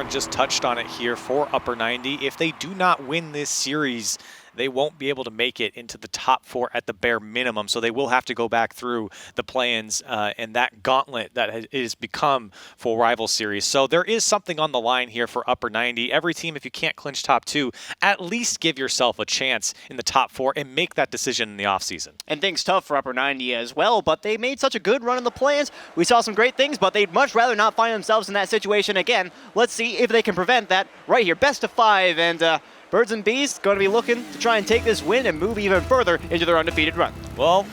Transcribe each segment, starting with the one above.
Lauren just touched on it here for Upper 90. If they do not win this series, they won't be able to make it into the top 4 at the bare minimum. So they will have to go back through the play-ins and that gauntlet that it has become for Rival Series. So there is something on the line here for Upper 90. Every team, if you can't clinch top 2, at least give yourself a chance in the top 4 and make that decision in the offseason. And things tough for Upper 90 as well, but they made such a good run in the play-ins. We saw some great things, but they'd much rather not find themselves in that situation again. Let's see if they can prevent that right here. Best of 5, and Birds and Bees going to be looking to try and take this win and move even further into their undefeated run. Well,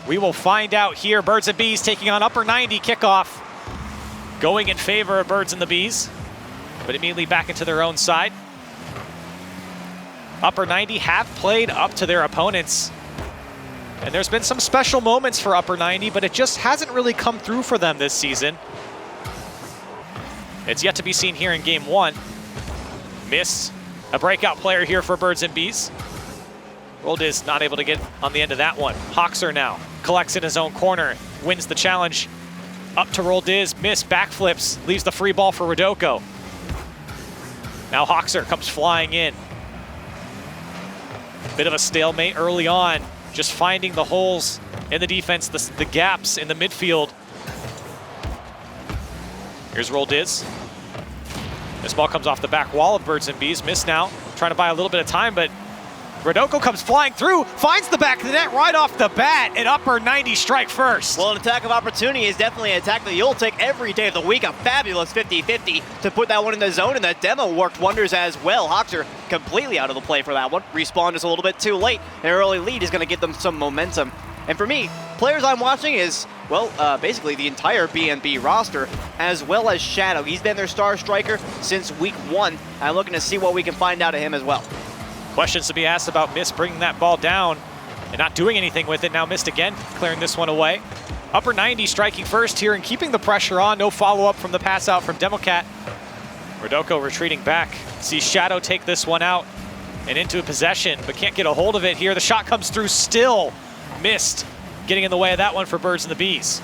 we will find out here. Birds and Bees taking on Upper 90 kickoff. Going in favor of Birds and the Bees, but immediately back into their own side. Upper 90 have played up to their opponents. And there's been some special moments for Upper 90, but it just hasn't really come through for them this season. It's yet to be seen here in game 1. Missed. A breakout player here for Birds and Bees. Roldiz not able to get on the end of that one. Hoxer now collects in his own corner, wins the challenge. Up to Roldiz, missed, backflips, leaves the free ball for Rodoko. Now Hoxer comes flying in. Bit of a stalemate early on, just finding the holes in the defense, the gaps in the midfield. Here's Roldiz. This ball comes off the back wall of Birds and Bees. Miss now, trying to buy a little bit of time, but Rodoko comes flying through, finds the back of the net right off the bat, and Upper 90 strike first. Well, an attack of opportunity is definitely an attack that you'll take every day of the week. A fabulous 50-50 to put that one in the zone, and the demo worked wonders as well. Hoxer completely out of the play for that one. Respawned just a little bit too late. An early lead is going to give them some momentum. And for me, players I'm watching is, well, basically the entire BNB roster, as well as Shadow. He's been their star striker since week 1. I'm looking to see what we can find out of him as well. Questions to be asked about Mist bringing that ball down and not doing anything with it. Now Mist again, clearing this one away. Upper 90 striking first here and keeping the pressure on. No follow-up from the pass out from Democat. Rodoko retreating back. Sees Shadow take this one out and into a possession, but can't get a hold of it here. The shot comes through still. Mist getting in the way of that one for Birds and the Bees.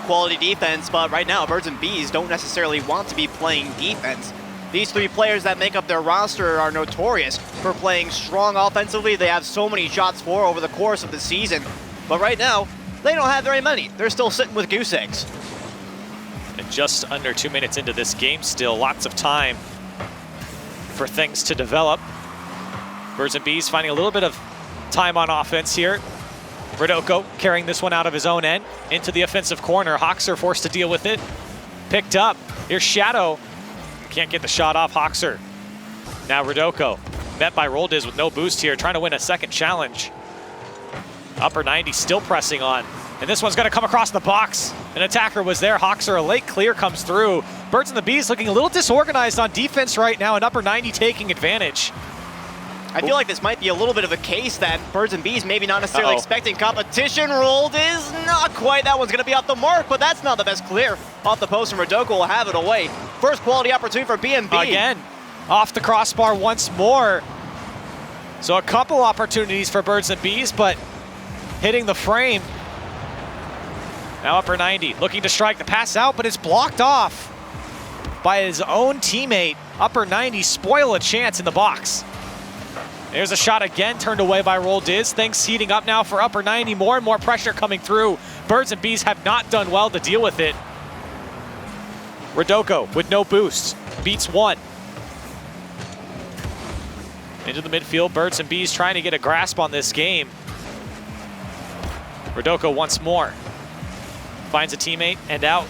Quality defense, but right now Birds and Bees don't necessarily want to be playing defense. These 3 players that make up their roster are notorious for playing strong offensively. They have so many shots for over the course of the season, but right now they don't have very many. They're still sitting with goose eggs. And just under 2 minutes into this game still, lots of time for things to develop. Birds and Bees finding a little bit of time on offense here. Rodoko carrying this one out of his own end into the offensive corner. Hoxer forced to deal with it. Picked up. Here's Shadow. Can't get the shot off Hoxer. Now Rodoko met by Roldiz with no boost here, trying to win a second challenge. Upper 90 still pressing on. And this one's going to come across the box. An attacker was there. Hoxer, a late clear comes through. Birds and the Bees looking a little disorganized on defense right now, and Upper 90 taking advantage. I feel like this might be a little bit of a case that Birds and Bees maybe not necessarily expecting competition. Roldiz not quite. That one's going to be off the mark, but that's not the best clear. Off the post, and Rodoko will have it away. First quality opportunity for BNB. Again, off the crossbar once more. So a couple opportunities for Birds and Bees, but hitting the frame. Now Upper 90 looking to strike the pass out, but it's blocked off by his own teammate. Upper 90 spoil a chance in the box. There's a shot again, turned away by Roldiz. Things heating up now for Upper 90. More and more pressure coming through. Birds and Bees have not done well to deal with it. Rodoko with no boost. Beats one. Into the midfield, Birds and Bees trying to get a grasp on this game. Rodoko once more. Finds a teammate and out.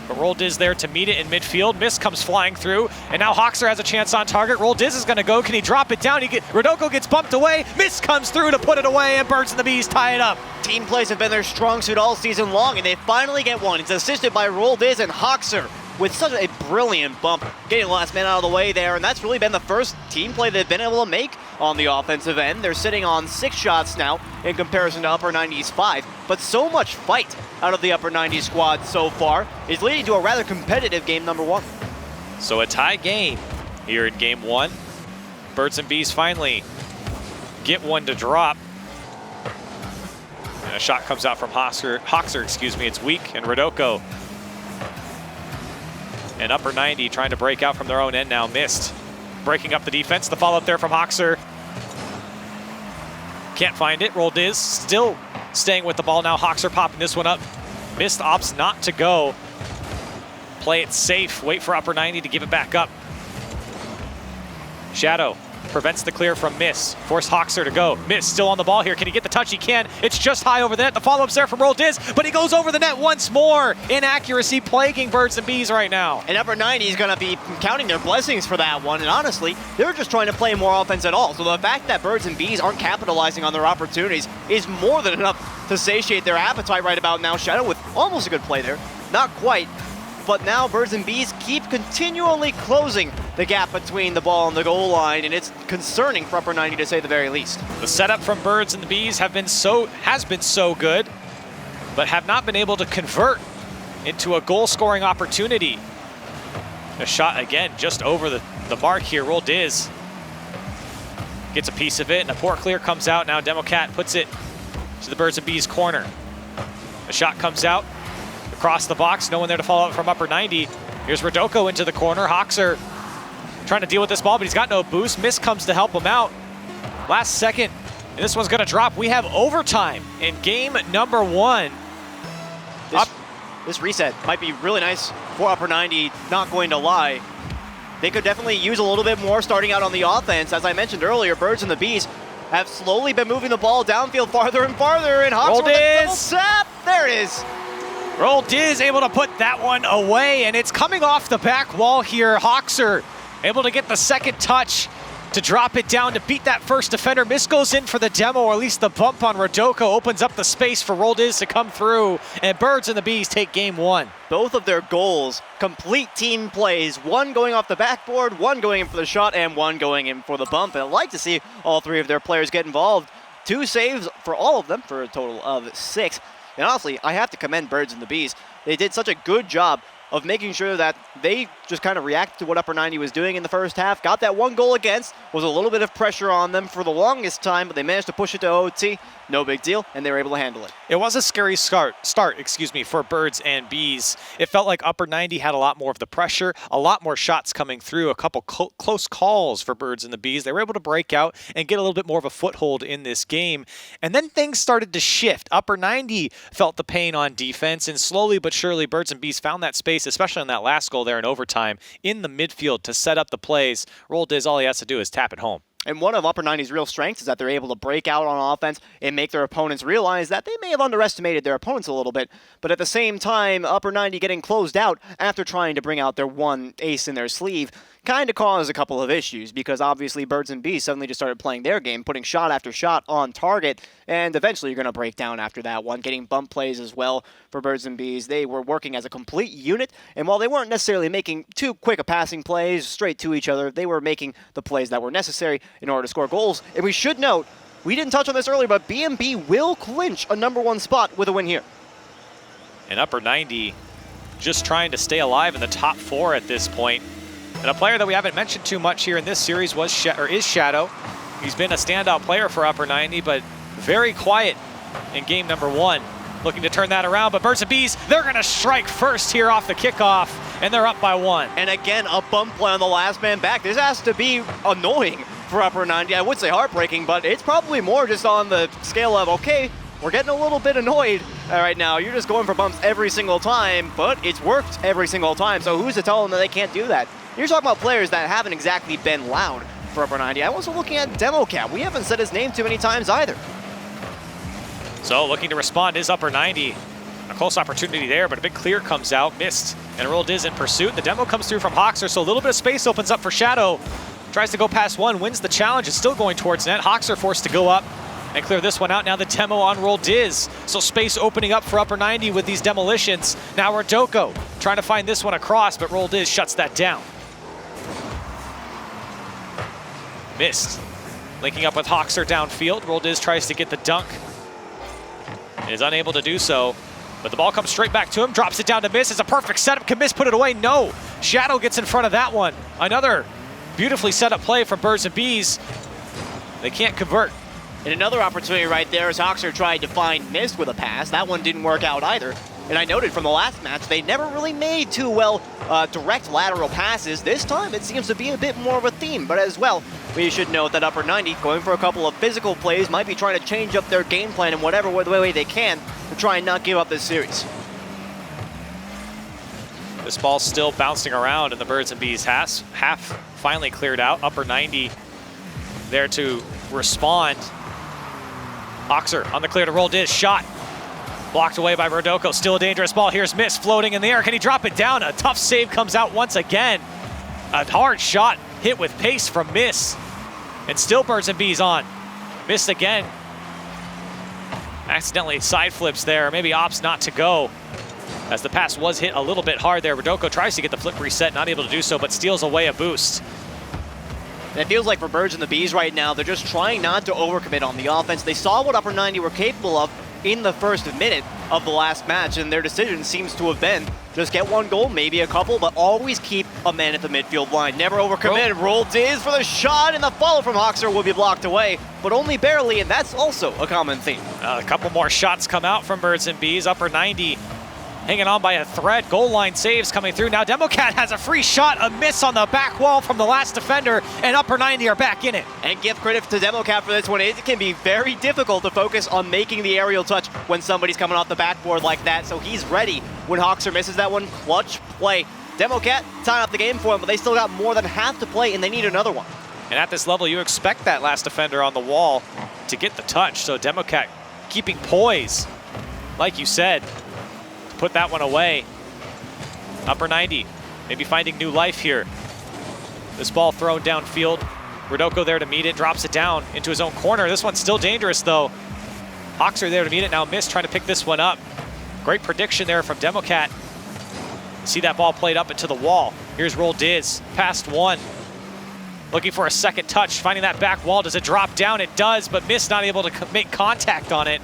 But Roldiz there to meet it in midfield. Mist comes flying through, and now Hoxer has a chance on target. Roldiz is going to go. Can he drop it down? Rodoko gets bumped away. Mist comes through to put it away, and Birds and the Bees tie it up. Team plays have been their strong suit all season long, and they finally get one. It's assisted by Roldiz and Hoxer with such a brilliant bump, getting the last man out of the way there, and that's really been the first team play they've been able to make on the offensive end. They're sitting on 6 shots now in comparison to Upper 90's 5, but so much fight out of the Upper 90 squad so far is leading to a rather competitive game number 1. So a tie game here in game 1. Birds and Bees finally get one to drop. And a shot comes out from Hoxer, excuse me, it's weak, and Rodoko And upper 90 trying to break out from their own end now. Missed. Breaking up the defense. The follow-up there from Hoxer. Can't find it. Roll Diz still staying with the ball now. Hoxer popping this one up. Missed opts not to go. Play it safe. Wait for upper 90 to give it back up. Shadow prevents the clear from Miss. Force Hoxer to go. Miss still on the ball here. Can he get the touch? He can. It's just high over the net. The follow-up's there from Roll Diz, but he goes over the net once more. Inaccuracy plaguing Birds and Bees right now. And upper 90 is going to be counting their blessings for that one. And honestly, they're just trying to play more offense at all. So the fact that Birds and Bees aren't capitalizing on their opportunities is more than enough to satiate their appetite right about now. Shadow with almost a good play there. Not quite. But now Birds and Bees keep continually closing the gap between the ball and the goal line, and it's concerning for upper 90 to say the very least. The setup from Birds and the Bees has been so good, but have not been able to convert into a goal-scoring opportunity. A shot again just over the mark here. Roll Diz gets a piece of it, and a poor clear comes out. Now Democat puts it to the Birds and Bees corner. The shot comes out. Across the box, no one there to follow up from upper 90. Here's Rodoko into the corner. Hoxer trying to deal with this ball, but he's got no boost. Miss comes to help him out. Last second, and this one's gonna drop. We have overtime in game number 1. This reset might be really nice for upper 90, not going to lie. They could definitely use a little bit more starting out on the offense. As I mentioned earlier, Birds and the Bees have slowly been moving the ball downfield farther and farther, and Hoxer with a double tap. There it is. Roll Diz able to put that one away, and it's coming off the back wall here. Hoxer able to get the second touch to drop it down to beat that first defender. Miss goes in for the demo, or at least the bump on Rodoko opens up the space for Roll Diz to come through, and Birds and the Bees take game 1. Both of their goals, complete team plays, one going off the backboard, one going in for the shot, and one going in for the bump. And I'd like to see all 3 of their players get involved. 2 saves for all of them for a total of 6. And honestly, I have to commend Birds and the Bees. They did such a good job of making sure that they just kind of reacted to what upper 90 was doing in the first half. Got that 1 goal against, was a little bit of pressure on them for the longest time, but they managed to push it to OT. No big deal, and they were able to handle it. It was a scary start, for Birds and Bees. It felt like upper 90 had a lot more of the pressure, a lot more shots coming through, a couple close calls for Birds and the Bees. They were able to break out and get a little bit more of a foothold in this game. And then things started to shift. Upper 90 felt the pain on defense, and slowly but surely Birds and Bees found that space, especially on that last goal there in overtime, in the midfield to set up the plays. Roll Diz, all he has to do is tap it home. And one of upper 90's real strengths is that they're able to break out on offense and make their opponents realize that they may have underestimated their opponents a little bit, but at the same time, upper 90 getting closed out after trying to bring out their one ace in their sleeve kind of caused a couple of issues, because obviously Birds and Bees suddenly just started playing their game, putting shot after shot on target, and eventually you're going to break down after that one, getting bump plays as well for Birds and Bees. They were working as a complete unit, and while they weren't necessarily making too quick a passing plays straight to each other, they were making the plays that were necessary in order to score goals. And we should note, we didn't touch on this earlier, but BNB will clinch a #1 spot with a win here. And upper 90 just trying to stay alive in the top 4 at this point. And a player that we haven't mentioned too much here in this series is Shadow. He's been a standout player for upper 90, but very quiet in game number 1. Looking to turn that around, but Birds and Bees, they're going to strike first here off the kickoff, and they're up by 1. And again, a bump play on the last man back. This has to be annoying for upper 90. I would say heartbreaking, but it's probably more just on the scale of, okay, we're getting a little bit annoyed right now. You're just going for bumps every single time, but it's worked every single time. So who's to tell them that they can't do that? You're talking about players that haven't exactly been loud for upper 90. I'm also looking at Democat. We haven't said his name too many times either. So looking to respond is upper 90. A close opportunity there, but a big clear comes out, missed, and Roll Diz in pursuit. The demo comes through from Hoxer, so a little bit of space opens up for Shadow. Tries to go past 1, wins the challenge, is still going towards net. Hoxer forced to go up and clear this one out. Now the demo on Roll Diz. So space opening up for upper 90 with these demolitions. Now Rodoko trying to find this one across, but Roll Diz shuts that down. Missed. Linking up with Hoxer downfield. Roll Diz tries to get the dunk. Is unable to do so, but the ball comes straight back to him, drops it down to Miss. It's a perfect setup. Can Miss put it away? No. Shadow gets in front of that one. Another beautifully set up play from Birds and Bees. They can't convert. And another opportunity right there as Hoxer tried to find Mist with a pass. That one didn't work out either. And I noted from the last match, they never really made too well direct lateral passes. This time, it seems to be a bit more of a theme. But as well, we should note that Upper 90 going for a couple of physical plays, might be trying to change up their game plan in whatever way they can to try and not give up this series. This ball's still bouncing around, and the Birds and Bees half finally cleared out. Upper 90 there to respond. Hoxer on the clear to roll Diz, shot. Blocked away by Rodoko, still a dangerous ball. Here's Miss floating in the air. Can he drop it down? A tough save comes out once again. A hard shot hit with pace from Miss. And still Birds and Bees on. Missed again. Accidentally side flips there, maybe opts not to go. As the pass was hit a little bit hard there. Rodoko tries to get the flip reset, not able to do so, but steals away a boost. And it feels like for Birds and the Bees right now, they're just trying not to overcommit on the offense. They saw what Upper 90 were capable of in the first minute of the last match, and their decision seems to have been just get one goal, maybe a couple, but always keep a man at the midfield line. Never overcommit. Roll Diz for the shot, and the follow from Hoxer will be blocked away, but only barely, and that's also a common theme. A couple more shots come out from Birds and Bees. Upper 90 hanging on by a thread. Goal line saves coming through. Now Democat has a free shot, a miss on the back wall from the last defender, and Upper 90 are back in it. And give credit to Democat for this one. It can be very difficult to focus on making the aerial touch when somebody's coming off the backboard like that, so he's ready when Hoxer misses that one. Clutch play. Democat tying up the game for him, but they still got more than half to play, and they need another one. And at this level, you expect that last defender on the wall to get the touch, so Democat keeping poise, like you said, put that one away. Upper 90, maybe finding new life here. This ball thrown downfield. Rodoko there to meet it, drops it down into his own corner. This one's still dangerous though. Hoxer there to meet it, now Miss trying to pick this one up. Great prediction there from Democat. See that ball played up into the wall. Here's Roll Diz, past one. Looking for a second touch, finding that back wall. Does it drop down? It does, but Miss not able to make contact on it.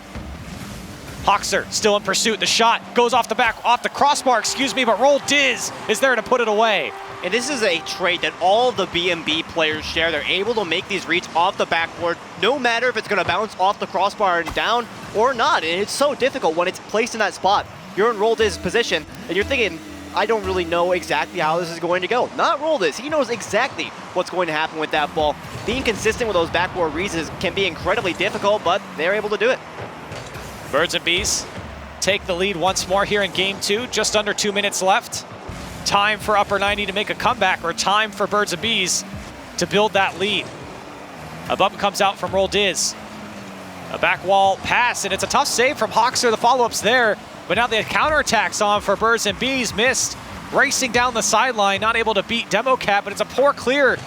Hoxer still in pursuit. The shot goes off the crossbar, but Roll Diz is there to put it away. And this is a trait that all of the BMB players share. They're able to make these reads off the backboard, no matter if it's going to bounce off the crossbar and down or not. And it's so difficult when it's placed in that spot. You're in Roll Diz's position, and you're thinking, I don't really know exactly how this is going to go. Not Roll Diz. He knows exactly what's going to happen with that ball. Being consistent with those backboard reads can be incredibly difficult, but they're able to do it. Birds and Bees take the lead once more here in game two. Just under 2 minutes left. Time for Upper 90 to make a comeback, or time for Birds and Bees to build that lead. A bump comes out from Roll Diz. A back wall pass, and it's a tough save from Hoxer. The follow-up's there, but now the counterattack's on for Birds and Bees. Missed, racing down the sideline, not able to beat Democat, but it's a poor clear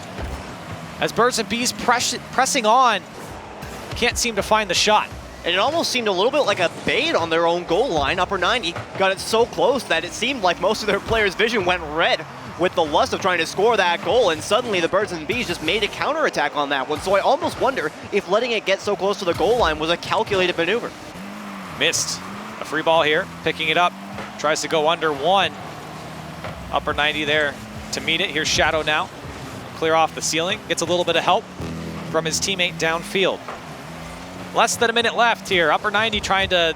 as Birds and Bees pressing on. Can't seem to find the shot. And it almost seemed a little bit like a bait on their own goal line. Upper 90 got it so close that it seemed like most of their players' vision went red with the lust of trying to score that goal, and suddenly the Birds and Bees just made a counterattack on that one. So I almost wonder if letting it get so close to the goal line was a calculated maneuver. Missed. A free ball here, picking it up, tries to go under one. Upper 90 there to meet it. Here's Shadow now. Clear off the ceiling, gets a little bit of help from his teammate downfield. Less than a minute left here. Upper 90 trying to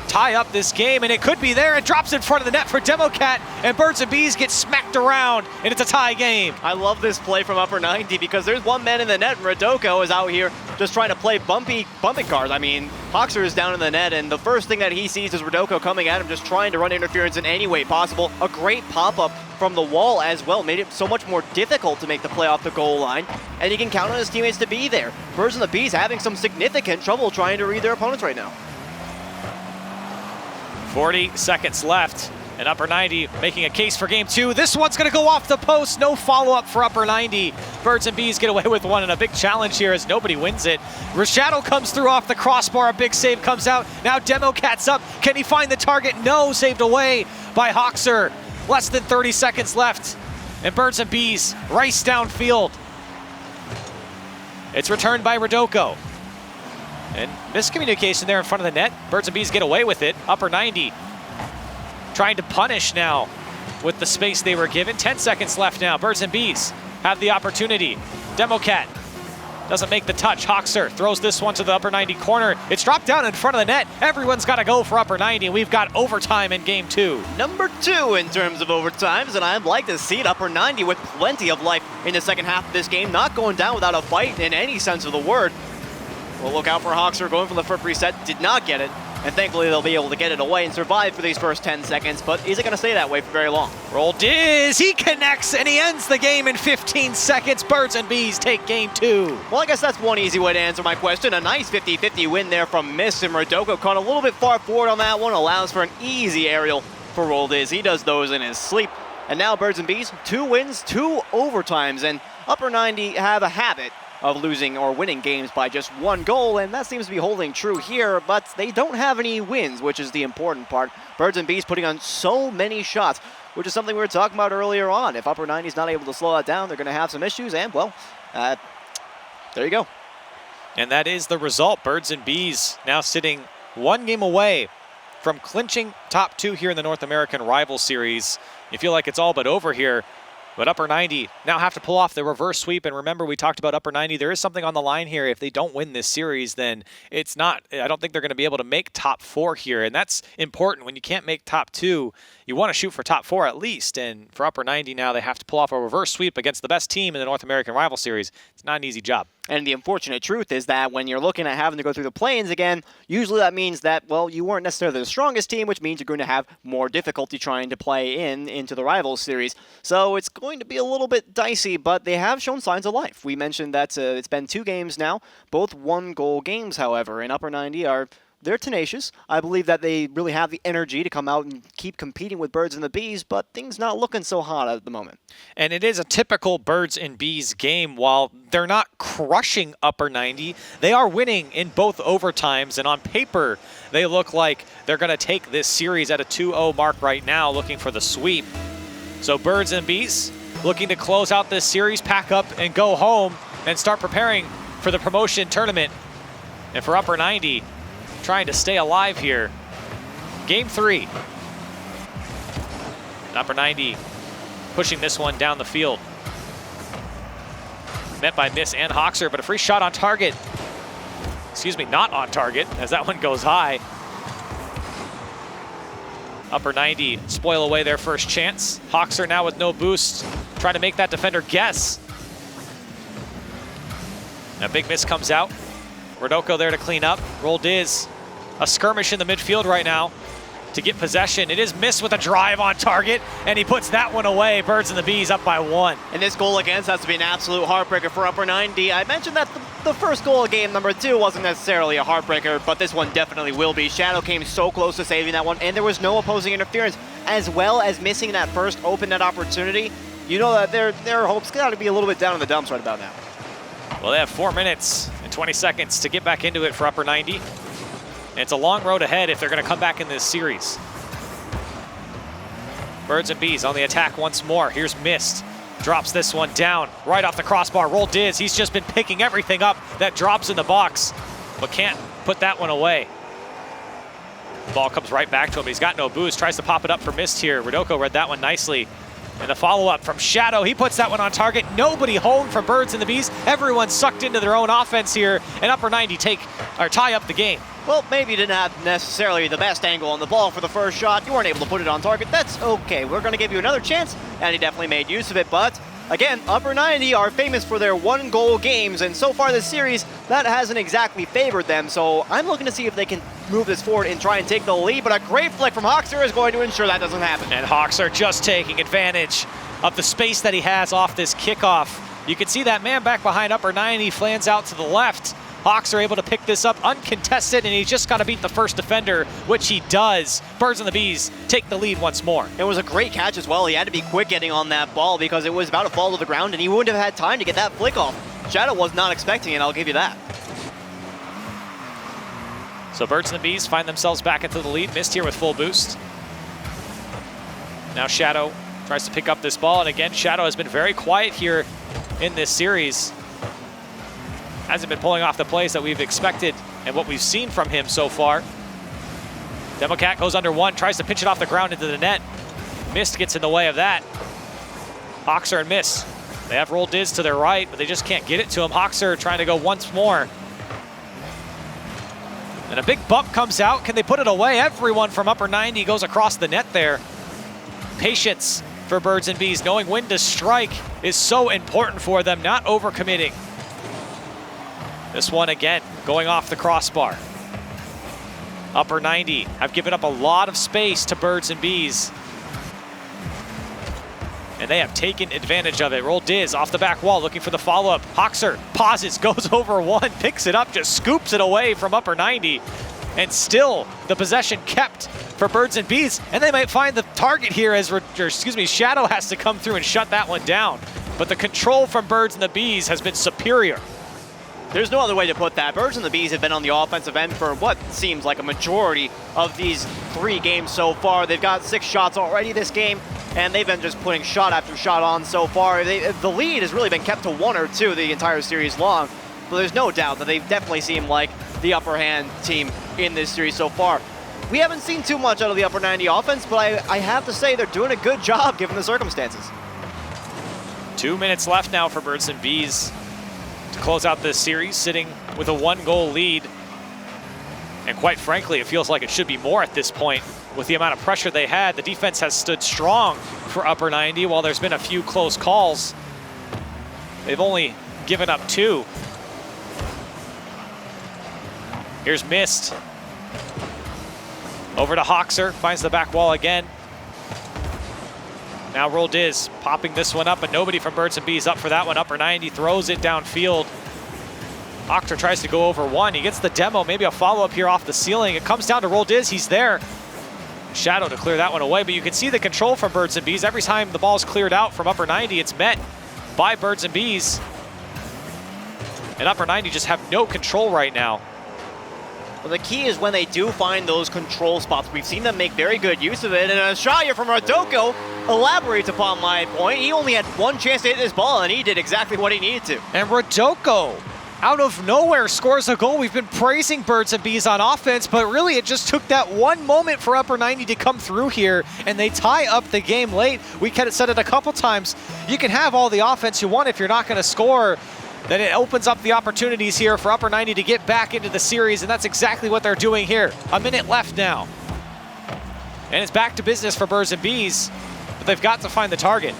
tie up this game, and it could be there. It drops in front of the net for Democat, and Birds and Bees get smacked around, and it's a tie game. I love this play from Upper 90 because there's one man in the net, and Rodoko is out here just trying to play bumping cars. I mean, Hoxer is down in the net, and the first thing that he sees is Rodoko coming at him, just trying to run interference in any way possible. A great pop-up from the wall as well, made it so much more difficult to make the play off the goal line, and he can count on his teammates to be there. Birds and the Bees having some significant trouble trying to read their opponents right now. 40 seconds left, and Upper 90 making a case for game two. This one's gonna go off the post, no follow-up for Upper 90. Birds and Bees get away with one, and a big challenge here as nobody wins it. Shadow comes through off the crossbar, a big save comes out. Now Democat's up, can he find the target? No, saved away by Hoxer. Less than 30 seconds left, and Birds and Bees race downfield. It's returned by Rodoko. And miscommunication there in front of the net. Birds and Bees get away with it. Upper 90 trying to punish now with the space they were given. 10 seconds left now. Birds and Bees have the opportunity. Democat Doesn't make the touch. Hoxer throws this one to the upper 90 corner. It's dropped down in front of the net. Everyone's got to go for upper 90. We've got overtime in game 2. Number 2 in terms of overtimes, and I'd like to see it upper 90 with plenty of life in the second half of this game. Not going down without a fight in any sense of the word. We'll look out for Hoxer going for the foot reset. Did not get it. And thankfully, they'll be able to get it away and survive for these first 10 seconds. But is it going to stay that way for very long? Roll Diz. He connects, and he ends the game in 15 seconds. Birds and Bees take game 2. Well, I guess that's one easy way to answer my question. A nice 50-50 win there from Mist, and Rodoko caught a little bit far forward on that one. Allows for an easy aerial for Roll Diz. He does those in his sleep. And now Birds and Bees, 2 wins, 2 overtimes. And upper 90 have a habit of losing or winning games by just 1 goal, and that seems to be holding true here, but they don't have any wins, which is the important part. Birds and Bees putting on so many shots, which is something we were talking about earlier on. If upper 90 is not able to slow that down, they're going to have some issues, and, well, there you go. And that is the result. Birds and Bees now sitting 1 game away from clinching top 2 here in the North American Rival Series. You feel like it's all but over here. But upper 90 now have to pull off the reverse sweep. And remember, we talked about upper 90. There is something on the line here. If they don't win this series, then it's not, I don't think they're going to be able to make top 4 here. And that's important. When you can't make top 2, you want to shoot for top 4 at least. And for upper 90 now, they have to pull off a reverse sweep against the best team in the North American Rival Series. It's not an easy job. And the unfortunate truth is that when you're looking at having to go through the play-ins again, usually that means that, well, you weren't necessarily the strongest team, which means you're going to have more difficulty trying to play into the Rivals Series. So it's going to be a little bit dicey, but they have shown signs of life. We mentioned that it's been 2 games now, both 1-goal games, however, and upper 90 they're tenacious. I believe that they really have the energy to come out and keep competing with Birds and the Bees, but things not looking so hot at the moment. And it is a typical Birds and Bees game. While they're not crushing upper 90, they are winning in both overtimes, and on paper, they look like they're going to take this series at a 2-0 mark right now, looking for the sweep. So Birds and Bees looking to close out this series, pack up and go home, and start preparing for the promotion tournament. And for upper 90, trying to stay alive here. Game 3. Upper 90 pushing this one down the field. Met by Miss and Hoxer, but a free shot on target. Excuse me, not on target, as that one goes high. Upper 90 spoil away their first chance. Hoxer now with no boost, trying to make that defender guess. A big miss comes out. Rodoko there to clean up. Roll Diz. A skirmish in the midfield right now to get possession. It is missed with a drive on target, and he puts that one away. Birds and the Bees up by 1. And this goal against has to be an absolute heartbreaker for upper 90. I mentioned that the first goal of game number 2 wasn't necessarily a heartbreaker, but this one definitely will be. Shadow came so close to saving that one, and there was no opposing interference, as well as missing that first open net opportunity. You know that their hopes got to be a little bit down in the dumps right about now. Well, they have 4 minutes and 20 seconds to get back into it for upper 90. And it's a long road ahead if they're going to come back in this series. Birds and Bees on the attack once more. Here's Mist. Drops this one down right off the crossbar. Roll Diz. He's just been picking everything up that drops in the box, but can't put that one away. The ball comes right back to him. He's got no boost. Tries to pop it up for Mist here. Rodoko read that one nicely. And the follow-up from Shadow. He puts that one on target. Nobody home for Birds and the Bees. Everyone sucked into their own offense here. And upper 90 tie up the game. Well, maybe you didn't have necessarily the best angle on the ball for the first shot. You weren't able to put it on target. That's okay. We're going to give you another chance. And he definitely made use of it. But again, upper 90 are famous for their 1-goal games. And so far this series, that hasn't exactly favored them. So I'm looking to see if they can move this forward and try and take the lead. But a great flick from Hoxer is going to ensure that doesn't happen. And Hoxer just taking advantage of the space that he has off this kickoff. You can see that man back behind upper 90 flans out to the left. Hawks are able to pick this up uncontested, and he's just got to beat the first defender, which he does. Birds and the Bees take the lead once more. It was a great catch as well. He had to be quick getting on that ball because it was about to fall to the ground, and he wouldn't have had time to get that flick off. Shadow was not expecting it, I'll give you that. So Birds and the Bees find themselves back into the lead. Missed here with full boost. Now Shadow tries to pick up this ball, and again, Shadow has been very quiet here in this series. Hasn't been pulling off the plays that we've expected and what we've seen from him so far. Democat goes under one, tries to pitch it off the ground into the net. Mist gets in the way of that. Hoxer and Mist They have Roll Diz to their right, but they just can't get it to him. Hoxer trying to go once more. And a big bump comes out. Can they put it away? Everyone from upper 90 goes across the net there. Patience for Birds and Bees, knowing when to strike is so important for them, not overcommitting. This one again, going off the crossbar. Upper 90 have given up a lot of space to Birds and Bees. And they have taken advantage of it. Roll Diz off the back wall, looking for the follow-up. Hoxer pauses, goes over one, picks it up, just scoops it away from upper 90. And still, the possession kept for Birds and Bees. And they might find the target here as, Shadow has to come through and shut that one down. But the control from Birds and the Bees has been superior. There's no other way to put that. Birds and the Bees have been on the offensive end for what seems like a majority of these 3 games so far. They've got 6 shots already this game, and they've been just putting shot after shot on so far. The lead has really been kept to 1 or 2 the entire series long, but there's no doubt that they definitely seem like the upper hand team in this series so far. We haven't seen too much out of the upper 90 offense, but I have to say they're doing a good job given the circumstances. 2 minutes left now for Birds and Bees to close out this series, sitting with a 1-goal lead. And quite frankly, it feels like it should be more at this point. With the amount of pressure they had, the defense has stood strong for upper 90. While there's been a few close calls, they've only given up 2. Here's Mist. Over to Hoxer, finds the back wall again. Now Roll Diz popping this one up, but nobody from Birds and Bees up for that one. Upper 90 throws it downfield. Hoxer tries to go over one. He gets the demo, maybe a follow-up here off the ceiling. It comes down to Roll Diz, he's there. Shadow to clear that one away, but you can see the control from Birds and Bees. Every time the ball's cleared out from upper 90, it's met by Birds and Bees. And upper 90 just have no control right now. Well, the key is when they do find those control spots. We've seen them make very good use of it, and a shot here from Rodoko elaborates upon my point. He only had 1 chance to hit this ball, and he did exactly what he needed to. And Rodoko, out of nowhere, scores a goal. We've been praising Birds and Bees on offense, but really it just took that one moment for upper 90 to come through here, and they tie up the game late. We kind of said it a couple times. You can have all the offense you want if you're not going to score. Then it opens up the opportunities here for upper 90 to get back into the series, and that's exactly what they're doing here. A minute left now. And it's back to business for Birds and Bees, but they've got to find the target.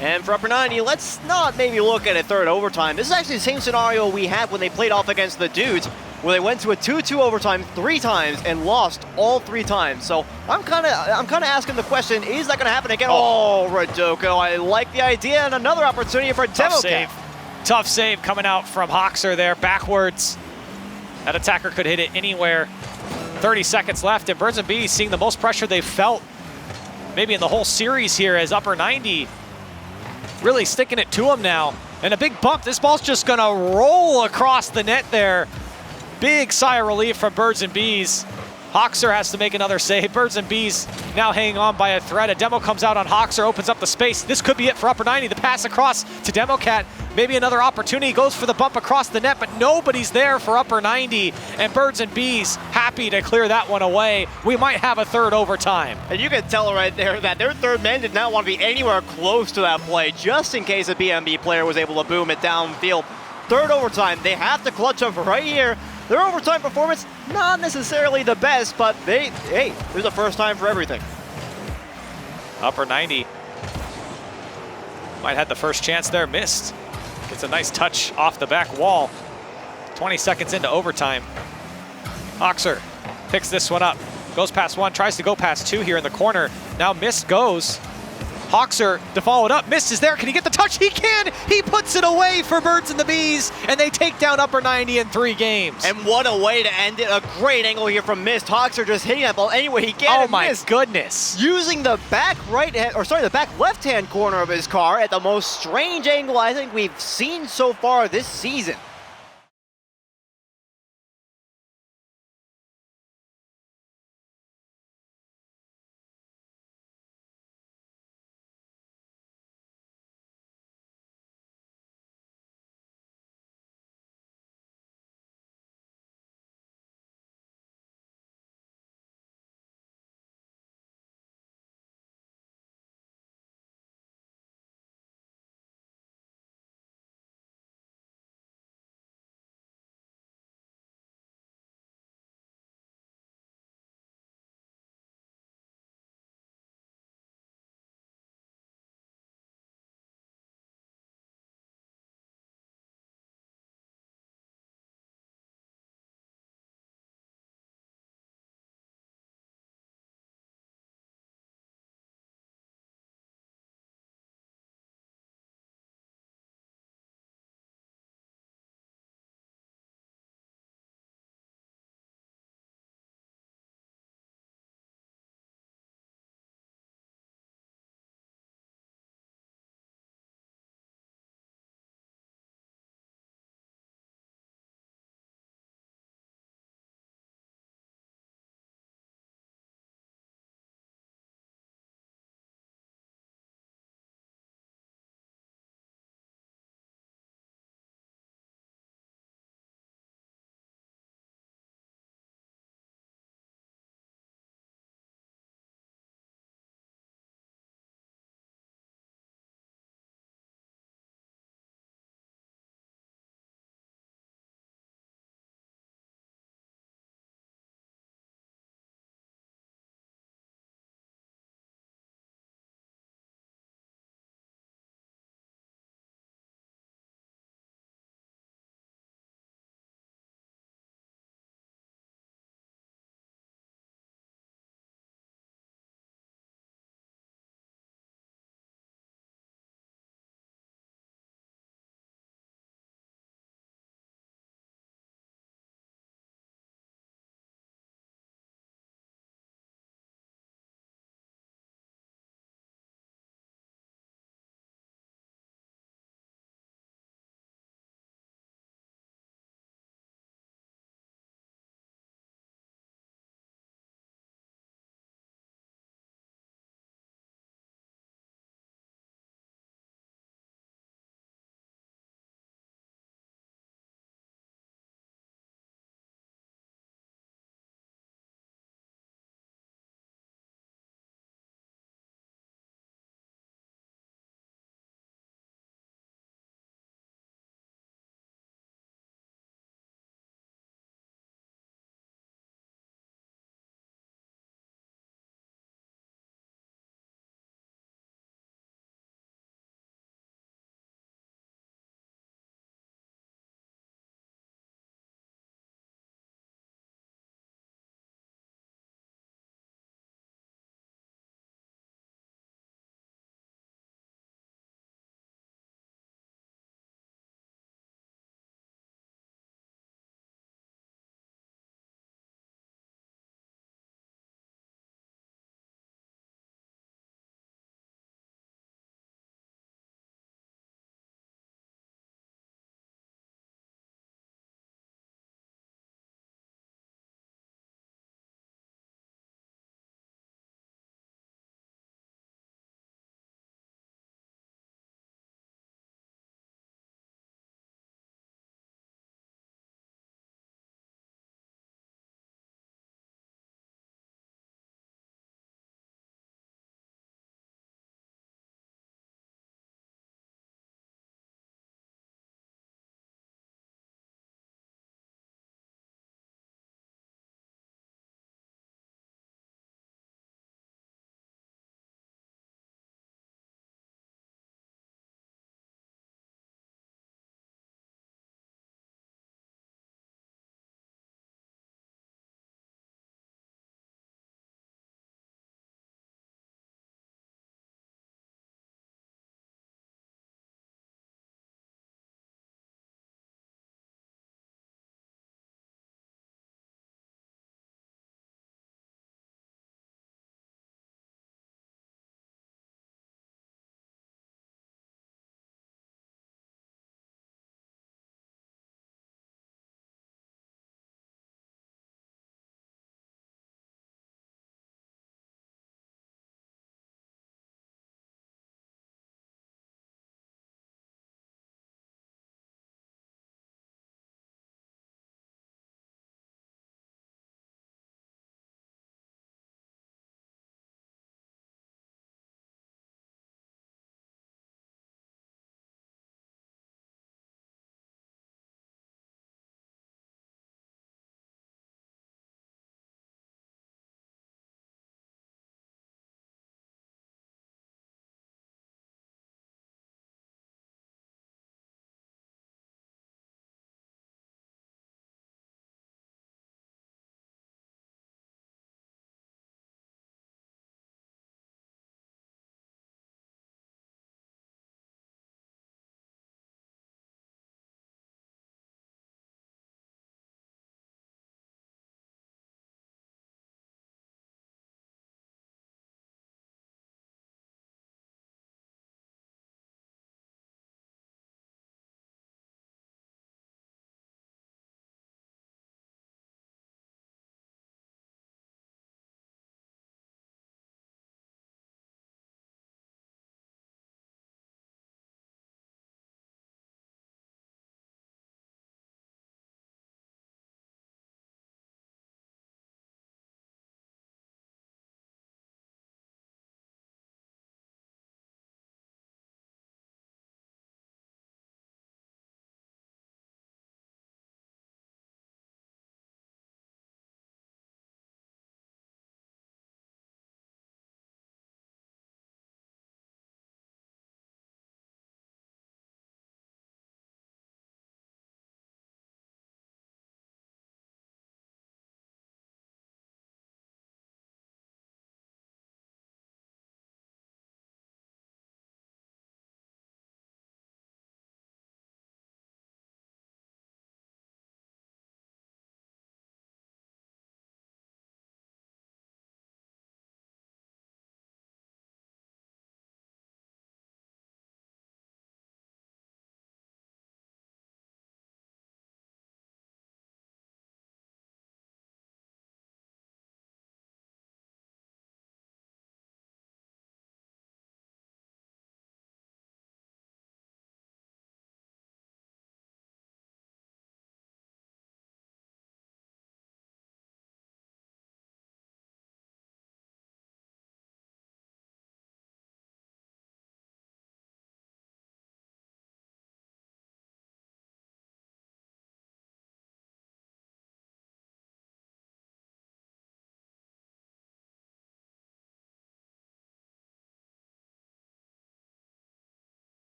And for upper 90, let's not maybe look at a third overtime. This is actually the same scenario we had when they played off against the Dudes, where they went to a 2-2 overtime 3 times and lost all 3 times. So I'm kind of asking the question, is that going to happen again? Oh, Rodoko, I like the idea, and another opportunity for Tough demo save. cap. Tough save coming out from Hoxer there, backwards. That attacker could hit it anywhere. 30 seconds left, and Birds and Bees seeing the most pressure they've felt maybe in the whole series here, as upper 90 really sticking it to them now. And a big bump, this ball's just gonna roll across the net there. Big sigh of relief from Birds and Bees. Hoxer has to make another save. Birds and Bees now hanging on by a thread. A demo comes out on Hoxer, opens up the space. This could be it for upper 90. The pass across to Democat. Maybe another opportunity, goes for the bump across the net, but nobody's there for upper 90. And Birds and Bees happy to clear that one away. We might have a third overtime. And you can tell right there that their third man did not want to be anywhere close to that play, just in case a BMB player was able to boom it downfield. Third overtime, they have to clutch up right here. Their overtime performance, not necessarily the best, but hey, there's a first time for everything. Upper 90 might have the first chance there, missed. Gets a nice touch off the back wall. 20 seconds into overtime. Hoxer picks this one up, goes past one, tries to go past two here in the corner. Now Mist goes. Hoxer to follow it up. Mist is there. Can he get the touch? He can! He puts it away for Birds and the Bees, and they take down upper 90 in 3 games. And what a way to end it. A great angle here from Mist. Hoxer just hitting that ball any way he can. Oh my goodness. Using the back the back left-hand corner of his car at the most strange angle I think we've seen so far this season.